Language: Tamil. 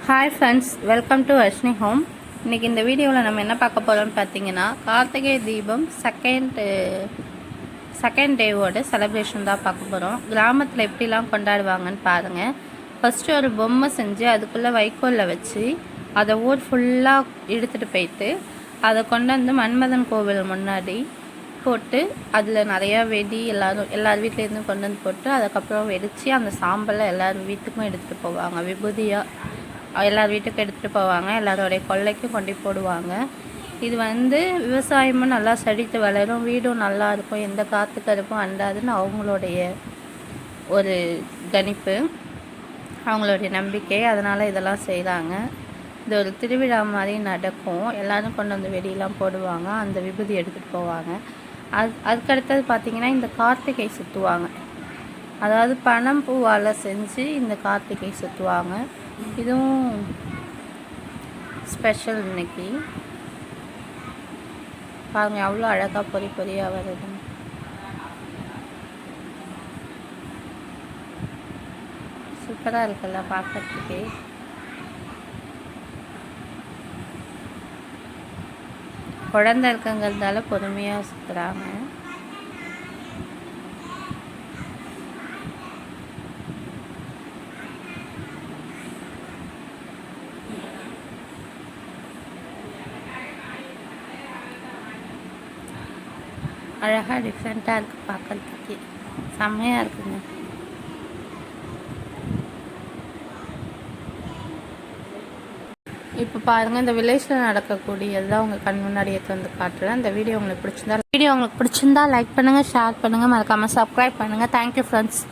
Hi friends, welcome to Varshini home. இன்றைக்கி இந்த வீடியோவில் நம்ம என்ன பார்க்க போகிறோம்னு பார்த்தீங்கன்னா, கார்த்திகை தீபம் செகண்ட் டேவோட செலிப்ரேஷன் தான் பார்க்க போகிறோம். கிராமத்தில் எப்படிலாம் கொண்டாடுவாங்கன்னு பாருங்கள். ஃபஸ்ட்டு ஒரு பொம்மை செஞ்சு அதுக்குள்ளே வைக்கோலில் வச்சு அதை ஊர் ஃபுல்லாக எடுத்துகிட்டு போயிட்டு அதை கொண்டு வந்து மன்மதன் கோவில் முன்னாடி போட்டு அதில் நிறையா வெடி எல்லார் வீட்லேருந்து கொண்டு வந்து போட்டு அதுக்கப்புறம் வெடித்து அந்த சாம்பலை எல்லார் வீட்டுக்கும் எடுத்துகிட்டு போவாங்க. விபூதியாக எல்லார் வீட்டுக்கு எடுத்துகிட்டு போவாங்க. எல்லாரோடைய கொல்லைக்கும் கொண்டு போடுவாங்க. இது விவசாயமும் நல்லா செழித்து வளரும், வீடும் நல்லா இருக்கும், எந்த காற்று கருப்பும் அண்டாதுன்னு அவங்களுடைய ஒரு கணிப்பு, அவங்களுடைய நம்பிக்கை. அதனால் இதெல்லாம் செய்கிறாங்க. இது ஒரு திருவிழா மாதிரி நடக்கும். எல்லோரும் கொண்டு வந்து வெடியெல்லாம் போடுவாங்க, அந்த விபூதி எடுத்துகிட்டு போவாங்க. அதுக்கடுத்தது பார்த்திங்கன்னா இந்த கார்த்திகை சுற்றுவாங்க. அதாவது பனம் பூவால் செஞ்சு இந்த கார்த்திகை சுற்றுவாங்க. இதுவும் ஸ்பெஷல். இன்னைக்கு பாருங்க அவ்வளோ அழகாக பொறியாக வருது. சூப்பராக இருக்குல்ல பார்க்கறதுக்கு. குழந்தை இருக்குங்கிறதால பொறுமையாக சுற்றுறாங்க. அழகாக டிஃப்ரெண்ட்டாக இருக்குது பார்க்கறதுக்கு, செம்மையாக இருக்குங்க. இப்போ பாருங்கள், இந்த வில்லேஜில் நடக்கக்கூடியதான் உங்கள் கண் முன்னாடி எடுத்து வந்து காட்டுறேன். இந்த வீடியோ உங்களுக்கு பிடிச்சிருந்தா லைக் பண்ணுங்கள், ஷேர் பண்ணுங்கள், மறக்காமல் சப்ஸ்கிரைப் பண்ணுங்கள். Thank you friends.